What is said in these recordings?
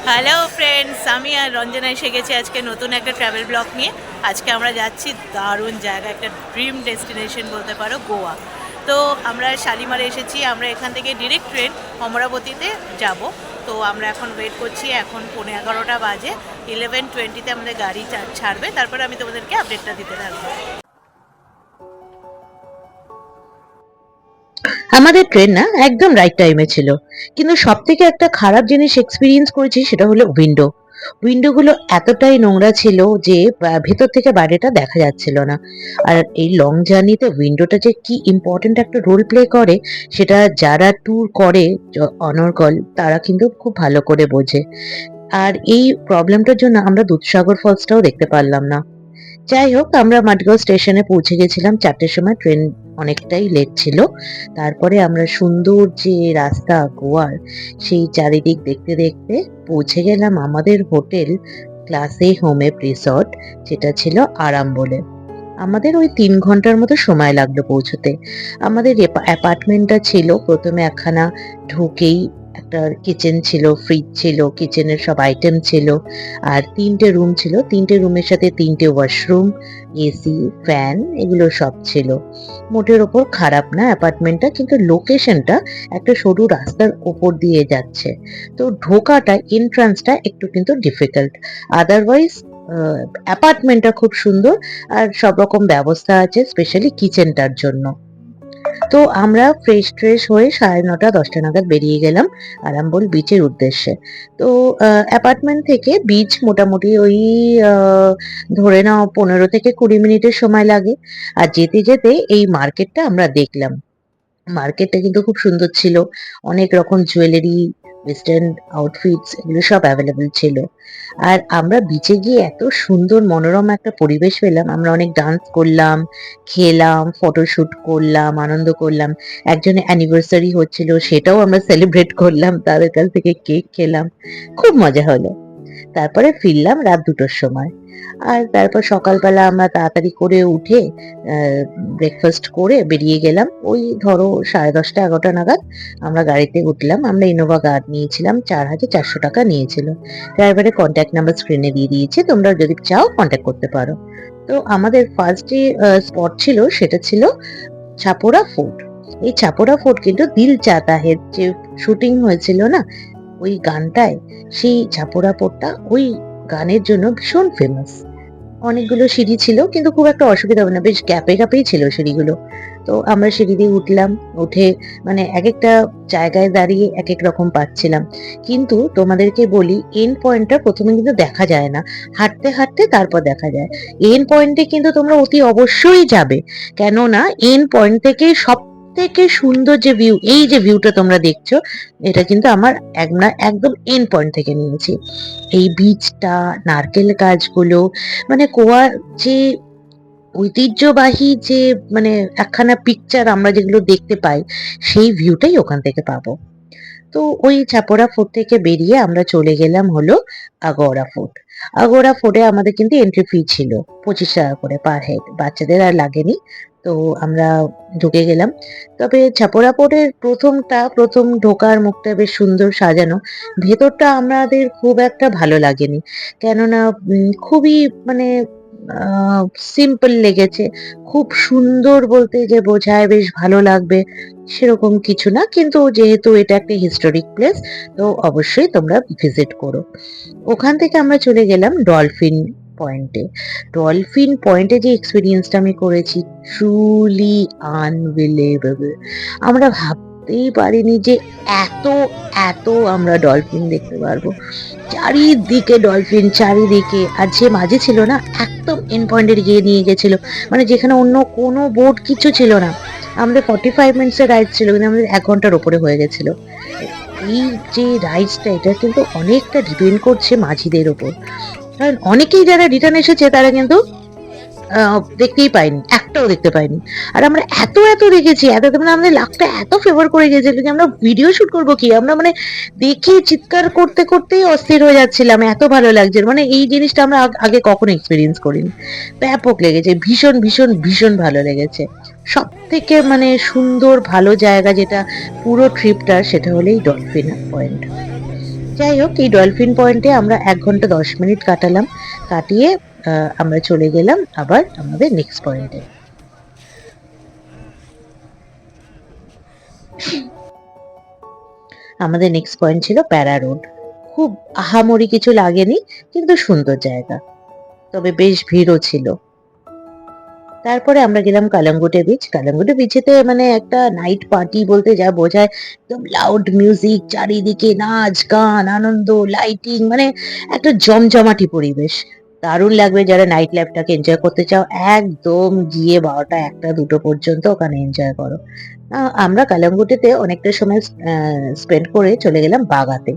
Hello friends, আমি আর রঞ্জনা এসে গেছি আজকে নতুন একটা ট্রাভেল ব্লগ নিয়ে। আজকে আমরা যাচ্ছি দারুণ জায়গা, একটা ড্রিম ডেস্টিনেশন বলতে পারো, গোয়া। তো আমরা শালিমারে এসেছি, আমরা এখান থেকে ডিরেক্ট ট্রেন অমরাবতীতে যাব। তো আমরা এখন ওয়েট করছি, এখন 11:15 বাজে। 11:20-তে আমাদের গাড়ি ছাড়বে, তারপরে আমি তোমাদেরকে আপডেটটা দিতে থাকবো। আমাদের ট্রেন না একদম রাইট টাইমে ছিল, কিন্তু সব থেকে একটা খারাপ জিনিস এক্সপিরিয়েন্স করেছি, সেটা হলো উইন্ডোগুলো এতটাই নোংরা ছিল যে ভেতর থেকে বাইরেটা দেখা যাচ্ছিল না। আর এই লং জার্নিতে উইন্ডোটা যে কি ইম্পর্টেন্ট একটা রোল প্লে করে, সেটা যারা ট্যুর করে অনর্গল তারা কিন্তু খুব ভালো করে বোঝে। আর এই প্রবলেমটার জন্য আমরা দুধসাগর ফলসটাও দেখতে পারলাম না। যাই হোক, আমরা মাডগাঁও স্টেশনে পৌঁছে গেছিলাম 4টের সময়। ট্রেন অনেকটাই লেট ছিল। তারপরে আমরা সুন্দর যে রাস্তা গোয়ার, সেই চারিদিক দেখতে দেখতে পৌঁছে গেলাম আমাদের হোটেল ক্লাসে হোমে রিসর্ট, যেটা ছিল আরাম বলে। আমাদের ওই 3 ঘন্টার মতো সময় লাগলো পৌঁছতে। আমাদের অ্যাপার্টমেন্টটা ছিল প্রথমে একখানা ঢুকেই একটা কিচেন ছিল, ফ্রিজ ছিল, কিচেনের সব আইটেম ছিল, আর 3টে রুম ছিল। 3টে রুমের সাথে 3টে ওয়াশরুম, এসি, ফ্যান, এগুলো সব ছিল। মোটের ওপর খারাপ না অ্যাপার্টমেন্টটা, কিন্তু লোকেশনটা একটা সরু রাস্তার ওপর দিয়ে যাচ্ছে। তো ঢোকাটা, এন্ট্রান্সটা একটু কিন্তু ডিফিকাল্ট। আদারওয়াইজ অ্যাপার্টমেন্টটা খুব সুন্দর, আর সব রকম ব্যবস্থা আছে স্পেশালি কিচেনটার জন্য। তো আমরা ফ্রেশ হয়ে 9:30-10টা নাগাদ বেরিয়ে গেলাম আরাম্বল বিচের উদ্দেশ্যে। তো অ্যাপার্টমেন্ট থেকে বিচ মোটামুটি ওই ধরে নাও 15 থেকে 20 মিনিটের সময় লাগে। আর যেতে যেতে এই মার্কেটটা আমরা দেখলাম। মার্কেটটা কিন্তু খুব সুন্দর ছিল। অনেক রকম জুয়েলারি, ওয়েস্টার্ন আউটফিটস, এগুলো সব অ্যাভেলেবল ছিল। আর আমরা বিচে গিয়ে এত সুন্দর মনোরম একটা পরিবেশ পেলাম। আমরা অনেক ডান্স করলাম, খেলাম, ফটোশুট করলাম, আনন্দ করলাম। একজনের অ্যানিভার্সারি হচ্ছিল, সেটাও আমরা সেলিব্রেট করলাম, তাদের কাছ থেকে কেক খেলাম। খুব মজা হলো। তারপরে ফিরলাম রাত 2টোর সময়। আর তারপর সকালবেলা আমরা তাড়াতাড়ি করে উঠে ব্রেকফাস্ট করে বেরিয়ে গেলাম। ওই ধরো 10:30-11টা নাগাদ আমরা গাড়িতে উঠলাম। আমরা ইনোভা কার নিয়েছিলাম, 4,400 টাকা নিয়েছিল। ড্রাইভারের কন্ট্যাক্ট নাম্বার স্ক্রিনে দিয়ে দিয়েছি, তোমরা যদি চাও কন্ট্যাক্ট করতে পারো। তো আমাদের ফার্স্ট যে স্পট ছিল সেটা ছিল ছাপোরা ফোর্ট। এই ছাপোরা ফোর্ট কিন্তু দিল চাতা হে যে শুটিং হয়েছিল না ওই গানটায়, সেই ছাপোরা ফোর্টটা ওই গানের জন্য ভীষণ ফেমাস। অনেকগুলো সিঁড়ি ছিল, কিন্তু খুব একটা অসুবিধা হবে না, বেশ গ্যাপেই ছিল সিঁড়িগুলো। তো আমরা সিঁড়ি দিয়ে উঠলাম, উঠে মানে এক একটা জায়গায় দাঁড়িয়ে এক এক রকম পাচ্ছিলাম। কিন্তু তোমাদেরকে বলি, এন্ড পয়েন্টটা প্রথমে কিন্তু দেখা যায় না, হাঁটতে হাঁটতে তারপর দেখা যায়। এন্ড পয়েন্টে কিন্তু তোমরা অতি অবশ্যই যাবে, কেননা এন্ড পয়েন্ট থেকে সব থেকে সুন্দর যে ভিউ, এই যে ভিউটা তোমরা দেখছো, এটা কিন্তু আমার একদম এন্ড পয়েন্ট থেকে নিয়েছি। এই বীজটা, নারকেল গাছগুলো, মানে গোয়ার যে ঐতিহ্যবাহী যে মানে একখানা পিকচার আমরা যেগুলো দেখতে পাই, সেই ভিউটাই ওখান থেকে পাবো। তো ওই চাপড়া ফোর্ট থেকে বেরিয়ে আমরা চলে গেলাম হলো আগোরা ফোর্ট। আগোরা ফোর্টে আমাদের কিন্তু এন্ট্রি ফি ছিল 25 টাকা করে পার হেড, বাচ্চাদের আর লাগেনি। তো আমরা ঢুকে গেলাম। তবে চাপড়া ফোর্টের প্রথম ঢোকার মুখটা বেশ সুন্দর সাজানো। ভেতরটা আমাদের খুব একটা ভালো লাগেনি, কেননা খুবই মানে সিম্পল লেগেছে। খুব সুন্দর বলতে যে বোঝায় বেশ ভালো লাগবে সেরকম কিছু না, কিন্তু যেহেতু এটা একটা হিস্টোরিক প্লেস, তো অবশ্যই তোমরা ভিজিট করো। ওখান থেকে আমরা চলে গেলাম ডলফিন পয়েন্টে। ডলফিন পয়েন্টে যে এক্সপিরিয়েন্সটা আমি করেছি, ট্রুলি আনবিলিভেবল। আমরা ভাবতেই পারিনি যে এত এত আমরা ডলফিন দেখতে পারবো। চারিদিকে ডলফিন, চারিদিকে। আর যে মাঝে ছিল না, একদম এন্ড পয়েন্টে গিয়ে নিয়ে গেছিল, মানে যেখানে অন্য কোনো বোট কিছু ছিল না। আমাদের 45 মিনিটস এর রাইড ছিল, কিন্তু আমাদের 1 ঘন্টার ওপরে হয়ে গেছিল। এই যে রাইডসটা, এটা কিন্তু অনেকটা ডিপেন্ড করছে মাঝিদের ওপর, কারণ অনেকেই যারা রিটার্ন এসেছে তারা কিন্তু দেখতেই পাইনি, একটাও দেখতে পাইনি। আর আমরা এত এত দেখেছি, এত মানে আমাদের লাকটা এত ফেভার করে গেছিল যে আমরা ভিডিও শুট করবো কি, আমরা মানে দেখে চিৎকার করতে করতেই অস্থির হয়ে যাচ্ছিলাম, এত ভালো লাগছে। মানে এই জিনিসটা আমরা আগে কখনো এক্সপিরিয়েন্স করিনি। ব্যাপক লেগেছে, ভীষণ ভীষণ ভীষণ ভালো লেগেছে। সব থেকে মানে সুন্দর ভালো জায়গা যেটা পুরো ট্রিপটার, সেটা হলেই ডলফিন পয়েন্ট। যাই হোক, এই ডলফিন পয়েন্টে আমরা 1 ঘন্টা 10 মিনিট কাটালাম। কাটিয়ে আমরা চলে গেলাম আবার আমাদের নেক্সট পয়েন্টে। আমাদের নেক্সট পয়েন্ট ছিল প্যারা রোড। খুব আহামরি কিছু লাগেনি, কিন্তু সুন্দর জায়গা, তবে বেশ ভিড়ও ছিল। তারপরে আমরা গেলাম কালাঙ্গুটে বিচ। কালাঙ্গুটে বিচেতে মানে একটা নাইট পার্টি বলতে যা বোঝায়, একদম লাউড মিউজিক, চারিদিকে নাচ গান আনন্দ লাইটিং, মানে একটা জমজমাটি পরিবেশ। দারুণ লাগবে যারা নাইট লাইফটাকে এনজয় করতে চাও, একদম গিয়ে 12টা 1টা 2টো পর্যন্ত ওখানে এনজয় করো। আমরা কালাঙ্গুটেতে অনেকটা সময় স্পেন্ড করে চলে গেলাম বাগাতে।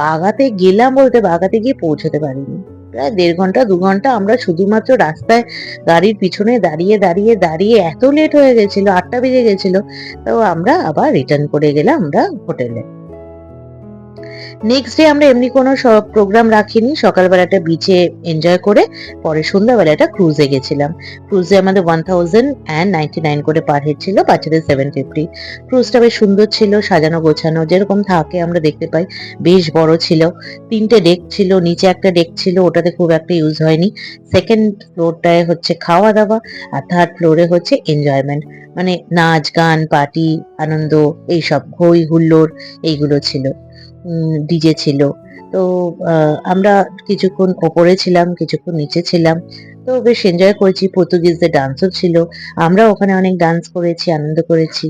বাগাতে গেলাম বলতে বাগাতে গিয়ে পৌঁছতে পারিনি। প্রায় 1.5 ঘন্টা 2 ঘন্টা আমরা শুধুমাত্র রাস্তায় গাড়ির পিছনে দাঁড়িয়ে দাঁড়িয়ে দাঁড়িয়ে এত লেট হয়ে গেছিল, 8টা বেজে গেছিল। তো আমরা আবার রিটার্ন করে গেলাম আমরা হোটেলে। নেক্সট ডে আমরা এমনি কোনো প্রোগ্রাম রাখিনি, সকালবেলাটা বিচে এনজয় করে পরে সন্ধ্যাবেলাটা ক্রুজে গেছিলাম। ক্রুজে আমাদের 1099 করে পার হেড ছিল, বাচ্চাদের 750। ক্রুজটা বেশ সুন্দর ছিল, সাজানো গোছানো, যেরকম থাকে আমরা দেখতে পাই। বেশ বড় ছিল, 3টে ডেক ছিল, নিচে একটা ডেক ছিল, ওটাতে খুব একটা ইউজ হয়নি। সেকেন্ড ফ্লোরটায় হচ্ছে খাওয়া দাওয়া, আর থার্ড ফ্লোরে হচ্ছে এনজয়মেন্ট, মানে নাচ গান পার্টি আনন্দ, এইসব হই হুল্লোড় এইগুলো ছিল। ডিজে ছিল। তো আমরা কিছুক্ষণ ওপরে ছিলাম, কিছুক্ষণ নিচে ছিলাম। তো বেশ এনজয় করেছি। পর্তুগিজদের ডান্সও ছিল। আমরা ওখানে অনেক ডান্স করেছি, আনন্দ করেছি।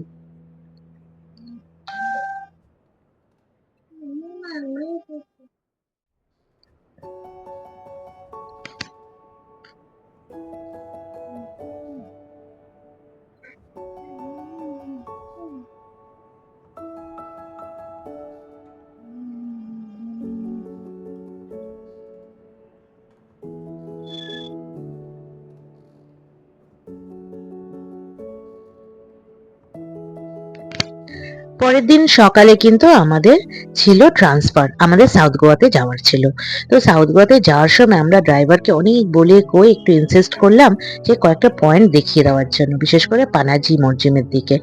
পরের দিন সকালে কিন্তু আমাদের ছিল ট্রান্সফার, আমাদের সাউথ গোয়াতে যাওয়ার ছিল। তো সাউথ গোয়াতে যাওয়ার সময় আমরা ড্রাইভারকে অনেক বলে কয়ে একটু ইনসিস্ট করলাম যে কয়েকটা পয়েন্ট দেখিয়ে দেওয়ার জন্য, বিশেষ করে পানাজি মসজিদের দিকে।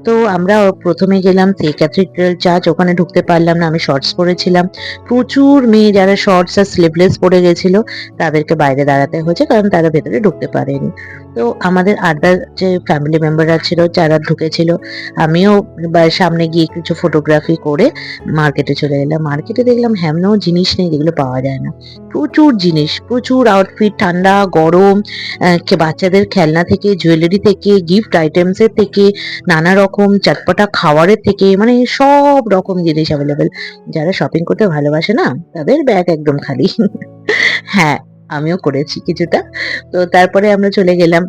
তো আমরা প্রথমে গেলাম সেই ক্যাথিড্রাল চার্চ, ওখানে ঢুকতে পারলাম না, আমি শর্টস পরেছিলাম। প্রচুর মেয়ে যারা শর্টস আর স্লিভলেস পরে গেছিল তাদেরকে বাইরে দাঁড়াতে হয়েছে, কারণ তারা ভেতরে ঢুকতে পারেনি। তো আমাদের আদার যে ফ্যামিলি মেম্বাররা ছিল যারা ঢুকেছিল, আমিও সামনে গিয়ে কিছু ফটোগ্রাফি করে মার্কেটে চলে গেলাম। মার্কেটে দেখলাম হেমনও জিনিস নেই যেগুলো পাওয়া যায় না। প্রচুর জিনিস, প্রচুর আউটফিট, ঠান্ডা গরম, বাচ্চাদের খেলনা থেকে, জুয়েলারি থেকে, গিফট আইটেমস এর থেকে, নানা রকম চটপটা খাবারের থেকে, মানে সব রকম জিনিস অ্যাভেলেবেল। যারা শপিং করতে ভালোবাসে না, তাদের ব্যাগ একদম খালি। হ্যাঁ, আমিও করেছি কিছুটা। তো তারপরে আমরা চলে গেলাম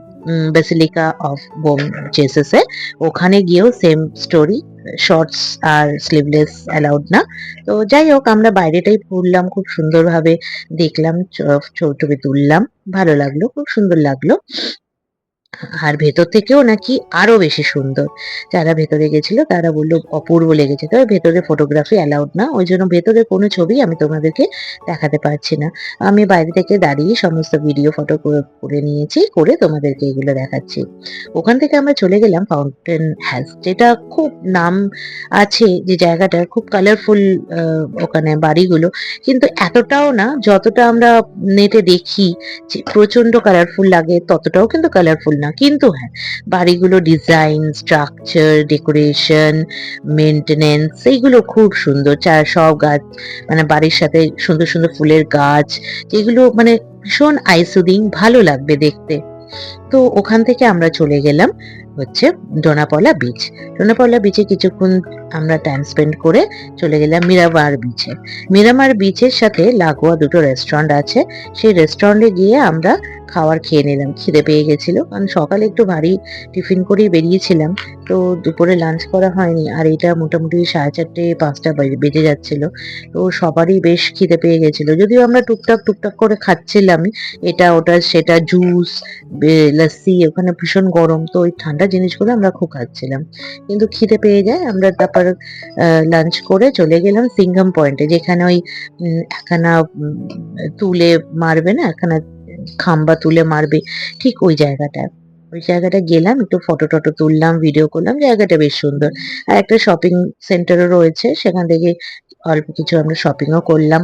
বেসিলিকা অফ বোম জেসাসে। ওখানে গিয়েও সেম স্টোরি, শর্টস আর স্লিভলেস অ্যালাউড না। তো যাই হোক, আমরা বাইরেটাই ঘুরলাম, খুব সুন্দরভাবে দেখলাম, ছবি তুললাম, ভালো লাগলো, খুব সুন্দর লাগলো। আর ভেতর থেকেও নাকি আরো বেশি সুন্দর। যারা ভেতরে গেছিল তারা বললো অপূর্ব লেগেছে। তবে ভেতরে ফটোগ্রাফি অ্যালাউড না, ওই জন্য ভেতরে কোনো ছবি আমি তোমাদেরকে দেখাতে পারছি না। আমি বাইরে থেকে দাঁড়িয়ে সমস্ত ভিডিও ফটো করে নিয়েছি, করে তোমাদেরকে এগুলো দেখাচ্ছি। ওখান থেকে আমরা চলে গেলাম ফাউন্টেন হ্যাজ, যেটা খুব নাম আছে, যে জায়গাটার খুব কালারফুল ওখানে বাড়িগুলো, কিন্তু এতটাও না যতটা আমরা নেটে দেখি যে প্রচন্ড কালারফুল লাগে, ততটাও কিন্তু কালারফুল না। কিন্তু হ্যাঁ, বাড়িগুলো ডিজাইন, স্ট্রাকচার, ডেকোরেশন, মেনটেনেন্স এইগুলো খুব সুন্দর। সব গাছ, মানে বাড়ির সাথে সুন্দর সুন্দর ফুলের গাছ, যেগুলো মানে ভীষণ আইসুদিং, ভালো লাগবে দেখতে। তো ওখান থেকে আমরা চলে গেলাম হচ্ছে ডোনাপলা বিচ। ডোনাপলা বিচে কিছুক্ষণ আমরা টাইম স্পেন্ড করে চলে গেলাম মিরামার বিচে। মিরামার বিচের সাথে লাগোয়া দুটো রেস্টুরেন্ট আছে, সেই রেস্টুরেন্টে গিয়ে আমরা খাবার খেয়ে নিলাম। খিদে পেয়ে গেছিল, কারণ সকালে একটু ভারী টিফিন করেই বেরিয়েছিলাম, তো দুপুরে লাঞ্চ করা হয়নি। আর এটা মোটামুটি 4:30 5টা বেজে যাচ্ছিল। তো সবারই বেশ খিদে পেয়ে গেছিল, যদিও আমরা টুকটাক টুকটাক করে খাচ্ছিলাম, এটা ওটা সেটা, জুস, লস্যি। ওখানে ভীষণ গরম, তো ওই ঠান্ডা জিনিসগুলো আমরা খুব খাচ্ছিলাম, কিন্তু খিদে পেয়ে যায়। আমরা তারপর লাঞ্চ করে চলে গেলাম সিঙ্ঘম পয়েন্টে, যেখানে ওই একখানা তুলে মারবে না, একখানা খাম্বা তুলে মারবে, ঠিক ওই জায়গাটা। ওই জায়গাটা গেলাম, একটু ফটো টটো তুললাম, ভিডিও করলাম, জায়গাটা বেশ সুন্দর। আর একটা শপিং সেন্টারও রয়েছে, সেখান থেকে অল্প কিছু আমরা শপিংও করলাম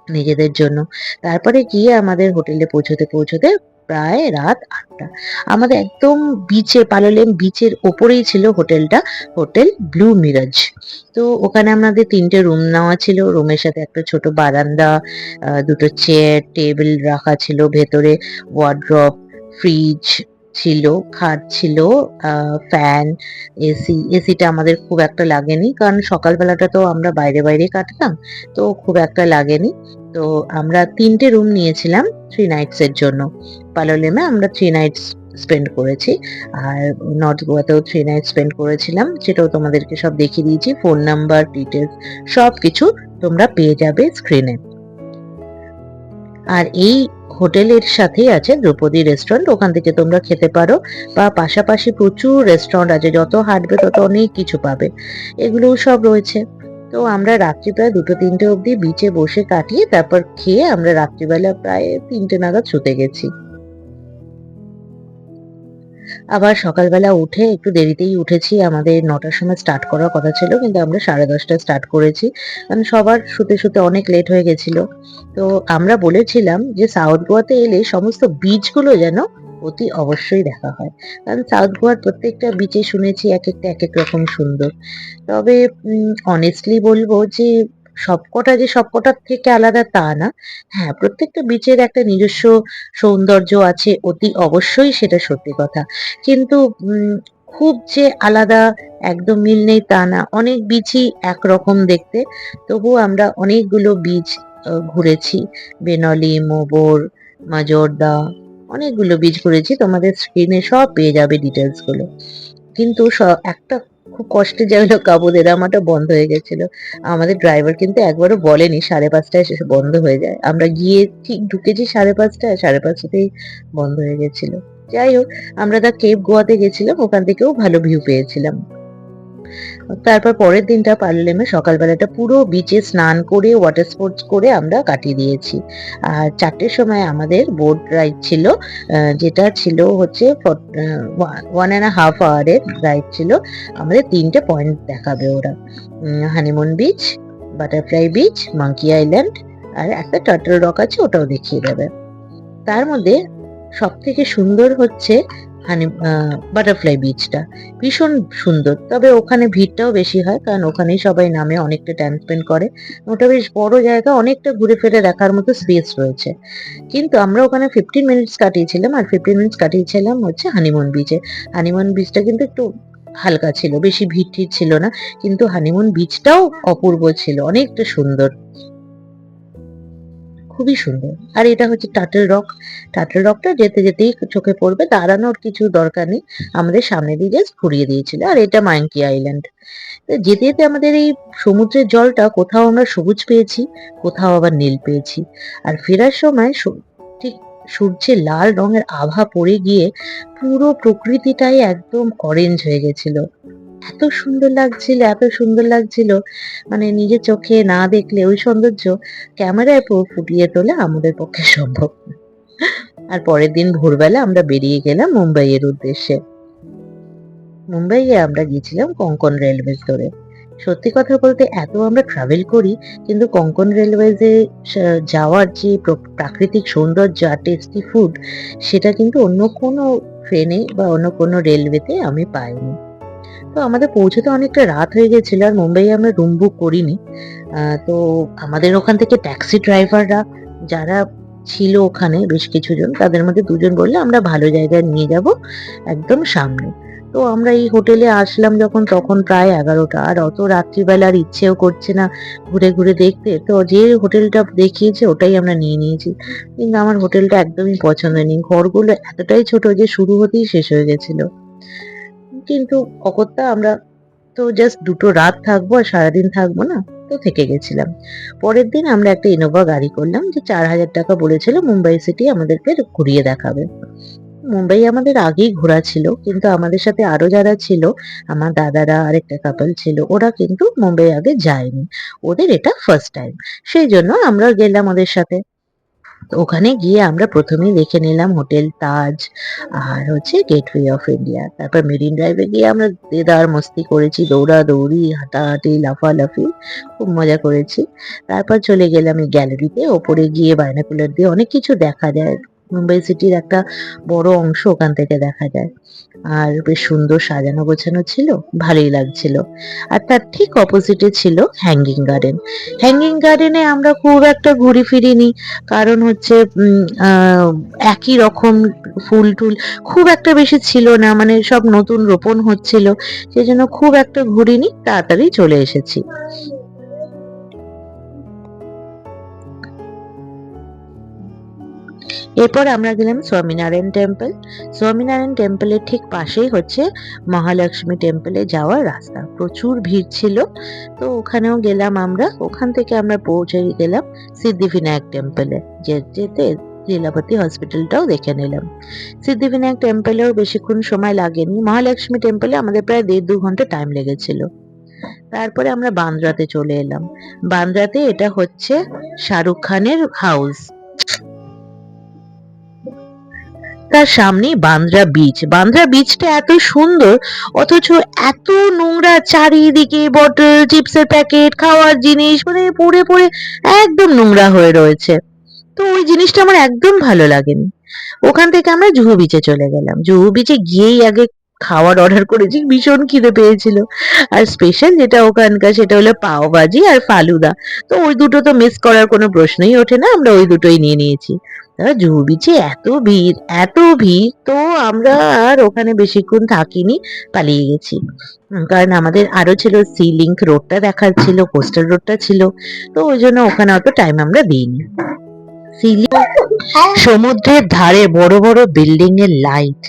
নিজেদের জন্য। তারপরে গিয়ে আমাদের হোটেলে পৌঁছতে পৌঁছতে প্রায় রাত ৮টা। আমাদের একদম বিচে, পালোলেম বিচের ওপরেই ছিল হোটেলটা, হোটেল ব্লু মিরাজ। তো ওখানে আমাদের ৩টে রুম নেওয়া ছিল। রুমের সাথে একটা ছোট বারান্দা, দুটো চেয়ার, টেবিল রাখা ছিল, ভেতরে ওয়ার্ড্রব, ফ্রিজ ছিল, খাট ছিল, ফ্যান, এসি। এসিটা আমাদের খুব একটা লাগেনি, কারণ সকালবেলাটা তো আমরা বাইরে বাইরে কাটতাম, তো খুব একটা লাগেনি। তো আমরা ৩টে রুম নিয়েছিলাম 3 নাইটস এর জন্য। পালোলেমে আমরা 3 নাইটস স্পেন্ড করেছি। আর নর্থ গোয়াতেও 3 নাইট স্পেন্ড করেছিলাম, সেটাও তোমাদেরকে সব দেখিয়ে দিয়েছি। ফোন নাম্বার, ডিটেলস সবকিছু তোমরা পেয়ে যাবে স্ক্রিনে। আর এই হোটেলের সাথেই আছে দ্রৌপদী রেস্টুরেন্ট, ওখান থেকে তোমরা খেতে পারো, বা পাশাপাশি প্রচুর রেস্টুরেন্ট আছে, যত হাঁটবে তত অনেক কিছু পাবে, এগুলোও সব রয়েছে। তো আমরা রাত্রি প্রায় ২টো-৩টে অবধি বিচে বসে কাটিয়ে তারপর খেয়ে আমরা রাত্রিবেলা প্রায় ৩টে নাগাদ শুতে গেছি। আবার সকালবেলা উঠে একটু দেরিতেই উঠেছি, আমাদের ৯টার সময় স্টার্ট করার কথা ছিল, কিন্তু আমরা 10:30টায় স্টার্ট করেছি, কারণ সবার শুতে শুতে অনেক লেট হয়ে গেছিল। তো আমরা বলেছিলাম যে সাউথ গোয়াতে এলে সমস্ত বিচগুলো যেন অতি অবশ্যই দেখা হয়, কারণ সাউথ গোয়ার প্রত্যেকটা বিচে শুনেছি এক একটা এক এক রকম সুন্দর। তবে অনেস্টলি বলবো যে সবকটা যে সবকটার থেকে আলাদা তা না। হ্যাঁ, প্রত্যেকটা বিচের একটা নিজস্ব সৌন্দর্য আছে, অতি অবশ্যই সেটা সত্যি কথা। কিন্তু খুব যে আলাদা, একদম মিল নেই তা না। অনেক বিচই একরকম দেখতে। তবুও আমরা অনেকগুলো বিচ ঘুরেছি। বেনলি, মোবোর, মাজোর্দা, অনেকগুলো বিচ ঘুরেছি। তোমাদের স্ক্রিনে সব পেয়ে যাবে ডিটেলস গুলো। কিন্তু একটা খুব কষ্টের জায়গা হলো কাবু দে রামাটা বন্ধ হয়ে গেছিল। আমাদের ড্রাইভার কিন্তু একবারও বলেনি 5:30টায় বন্ধ হয়ে যায়। আমরা গিয়ে ঠিক ঢুকেছি 5:30টায়, 5:30তেই বন্ধ হয়ে গেছিল। যাই হোক, আমরা দ্য কেপ গোয়াতে গেছিলাম, ওখান থেকেও ভালো ভিউ পেয়েছিলাম। তারপর পরের দিনটা পালোলেমে সকালবেলাটা পুরো বিচে স্নান করে, ওয়াটার স্পোর্টস করে আমরা কাটিয়ে দিয়েছি। আর 4টের সময় আমাদের বোট রাইড ছিল, যেটা ছিল হচ্ছে 1.5 আওয়ারের রাইড ছিল। আমাদের 3টে পয়েন্ট দেখাবে ওরা, honeymoon beach, butterfly beach, monkey island, আর একটা টার্টল রক আছে, ওটাও দেখিয়ে দেবে। তার মধ্যে সব থেকে সুন্দর হচ্ছে বাটারফ্লাই বিচটা, ভীষণ সুন্দর। তবে ওখানে ভিড়টাও বেশি হয়, কারণ ওখানেই সবাই নামে, অনেকটা টাইম স্পেন্ড করে। ওটা বেশ বড় জায়গা, অনেকটা ঘুরে ফিরে দেখার মতো স্পেস রয়েছে। কিন্তু আমরা ওখানে 15 মিনিটস কাটিয়েছিলাম, আর 15 মিনিটস কাটিয়েছিলাম হচ্ছে হানিমুন বিচে। হানিমুন বিচটা কিন্তু একটু হালকা ছিল, বেশি ভিড় টিড় ছিল না, কিন্তু হানিমুন বিচটাও অপূর্ব ছিল, অনেকটা সুন্দর, খুবই সুন্দর। আর এটা হচ্ছে টার্টল রক। টার্টল রকটা যেতে যেতেই চোখে পড়বে, দাঁড়ানোর কিছু দরকার নেই, আমাদের সামনে দিয়ে জাস্ট ঘুরিয়ে দিয়েছিল। আর এটা মাঙ্কি আইল্যান্ড। যেতে যেতে আমাদের এই সমুদ্রের জলটা কোথাও আমরা সবুজ পেয়েছি, কোথাও আবার নীল পেয়েছি। আর ফেরার সময় ঠিক সূর্যের লাল রঙের আভা পড়ে গিয়ে পুরো প্রকৃতিটাই একদম অরেঞ্জ হয়ে গেছিল। এত সুন্দর লাগছিল, এত সুন্দর লাগছিল, মানে নিজের চোখে না দেখলে ওই সৌন্দর্য ক্যামেরায় ফুটিয়ে তোলা আমাদের পক্ষে সম্ভব না। আর পরের দিন ভোরবেলা আমরা বেরিয়ে গেলাম মুম্বাইয়ের উদ্দেশ্যে। মুম্বাইয়ে আমরা গিয়েছিলাম কোঙ্কন রেলওয়েজ ধরে। সত্যি কথা বলতে এত আমরা ট্রাভেল করি, কিন্তু কোঙ্কন রেলওয়েজে যাওয়ার যে প্রাকৃতিক সৌন্দর্য আর টেস্টি ফুড, সেটা কিন্তু অন্য কোনো ট্রেনে বা অন্য কোনো রেলওয়েতে আমি পাইনি। তো আমাদের পৌঁছতে অনেকটা রাত হয়ে গেছিল, আর মুম্বাইয়ে আমরা রুম বুক করিনি। তো আমাদের ওখান থেকে ট্যাক্সি ড্রাইভাররা যারা ছিল ওখানে, বেশ কিছুজন, তাদের মধ্যে 2জন বললে আমরা ভালো জায়গায় নিয়ে যাব, একদম সামনে। তো আমরা এই হোটেলে আসলাম যখন, তখন প্রায় 11টা, আর অত রাত্রিবেলা আর ইচ্ছেও করছে না ঘুরে ঘুরে দেখতে। তো যে হোটেলটা দেখিয়েছে ওটাই আমরা নিয়ে নিয়েছি, কিন্তু আমার হোটেলটা একদমই পছন্দ নেই। ঘরগুলো এতটাই ছোট যে শুরু হতেই শেষ হয়ে গেছিল। কিন্তু অগত্যা আমরা তো জাস্ট 2টো রাত থাকবো, আর সারাদিন থাকবো না, তো থেকে গেছিলাম। পরের দিন আমরা একটা ইনোভা গাড়ি করলাম, যে 4,000 টাকা বলেছিল, মুম্বাই সিটি আমাদেরকে ঘুরিয়ে দেখাবে। মুম্বাই আমাদের আগেই ঘোরা ছিল, কিন্তু আমাদের সাথে আরো যারা ছিল, আমার দাদারা আরেকটা কাপল ছিল, ওরা কিন্তু মুম্বাই আগে যায়নি, ওদের এটা ফার্স্ট টাইম, সেই জন্য আমরা গেলাম ওদের সাথে। তো ওখানে গিয়ে আমরা প্রথমেই দেখে নিলাম হোটেল তাজ আর হচ্ছে গেটওয়ে অফ ইন্ডিয়া। তারপর মেরিন ড্রাইভে গিয়ে আমরা দেদার মস্তি করেছি, দৌড়াদৌড়ি, হাঁটাহাঁটি, লাফালাফি, খুব মজা করেছি। তারপর চলে গেলাম এই গ্যালারিতে। ওপরে গিয়ে বাইনোকুলার দিয়ে অনেক কিছু দেখা যায়, মুম্বাই সিটির একটা বড় অংশ ওখান থেকে দেখা যায়। আর বেশ সুন্দর সাজানো গোছানো ছিল, ভালোই লাগছিল। আর তার ঠিক অপোজিটে ছিল হ্যাঙ্গিং গার্ডেন। হ্যাঙ্গিং গার্ডেনে আমরা খুব একটা ঘুরে ফিরিনি, কারণ হচ্ছে একই রকম ফুল টুল খুব একটা বেশি ছিল না, মানে সব নতুন রোপণ হচ্ছিল, সেজন্য খুব একটা ঘুরিনি, তাড়াতাড়ি চলে এসেছি। এরপর আমরা গেলাম স্বামীনারায়ণ টেম্পল। স্বামীনারায়ণ টেম্পলের ঠিক পাশেই হচ্ছে মহালক্ষ্মী টেম্পলে যাওয়ার রাস্তা। প্রচুর ভিড় ছিল, তো ওখানেও গেলাম আমরা। ওখান থেকে আমরা পৌঁছে গেলাম সিদ্ধিবিনায়ক টেম্পলে। যেতে লীলাবতী হসপিটালটাও দেখে নিলাম। সিদ্ধিবিনায়ক টেম্পলেও বেশিক্ষণ সময় লাগেনি। মহালক্ষ্মী টেম্পলে আমাদের প্রায় 1.5-2 ঘন্টা টাইম লেগেছিল। তারপরে আমরা বান্দ্রাতে চলে এলাম। বান্দ্রাতে এটা হচ্ছে শাহরুখ খানের হাউস। তার সামনেই বান্দ্রা বিচ। বান্দ্রা বিচটা এত সুন্দর, অথচ এত নোংরা, চারিদিকে বটল, চিপসের প্যাকেট, খাওয়ার জিনিস, মানে পড়ে পড়ে একদম নোংরা হয়ে রয়েছে। তো ওই জিনিসটা আমার একদম ভালো লাগেনি। ওখান থেকে আমরা জুহু বিচে চলে গেলাম। জুহু বিচে গিয়েই আগে খাওয়ার অর্ডার করেছি, ভীষণ খিদে পেয়েছিল। আর স্পেশাল যেটা ওখানকার সেটা হলো পাও ভাজি আর ফালুদা। তো ওই দুটো তো মিস করার কোনো প্রশ্নই ওঠে না, আমরা ওই দুটোই নিয়ে নিয়েছি। জুহু বিচে এত ভিড়, এত ভিড়, তো আমরা আর ওখানে বেশিক্ষণ থাকিনি, পালিয়ে গেছি। কারণ আমাদের আরো ছিল সি লিঙ্ক রোডটা দেখার ছিল, কোস্টাল রোডটা ছিল, তো ওই জন্য ওখানে অত টাইম আমরা দিইনি। সি লিঙ্ক সমুদ্রের ধারে বড় বড় বিল্ডিং এর লাইট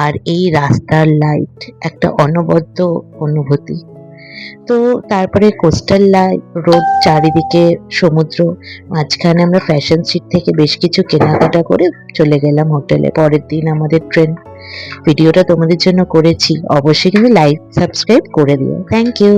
আর এই রাস্তার লাইট একটা অনবদ্য অনুভূতি। তো তারপরে কোস্টাল রোড, চারিদিকে সমুদ্র, মাঝখানে আমরা ফ্যাশন স্ট্রিট থেকে বেশ কিছু কেনাকাটা করে চলে গেলাম হোটেলে। পরের দিন আমাদের ট্রেন। ভিডিওটা তোমাদের জন্য করেছি, অবশ্যই কিন্তু লাইক সাবস্ক্রাইব করে দিও। Thank you.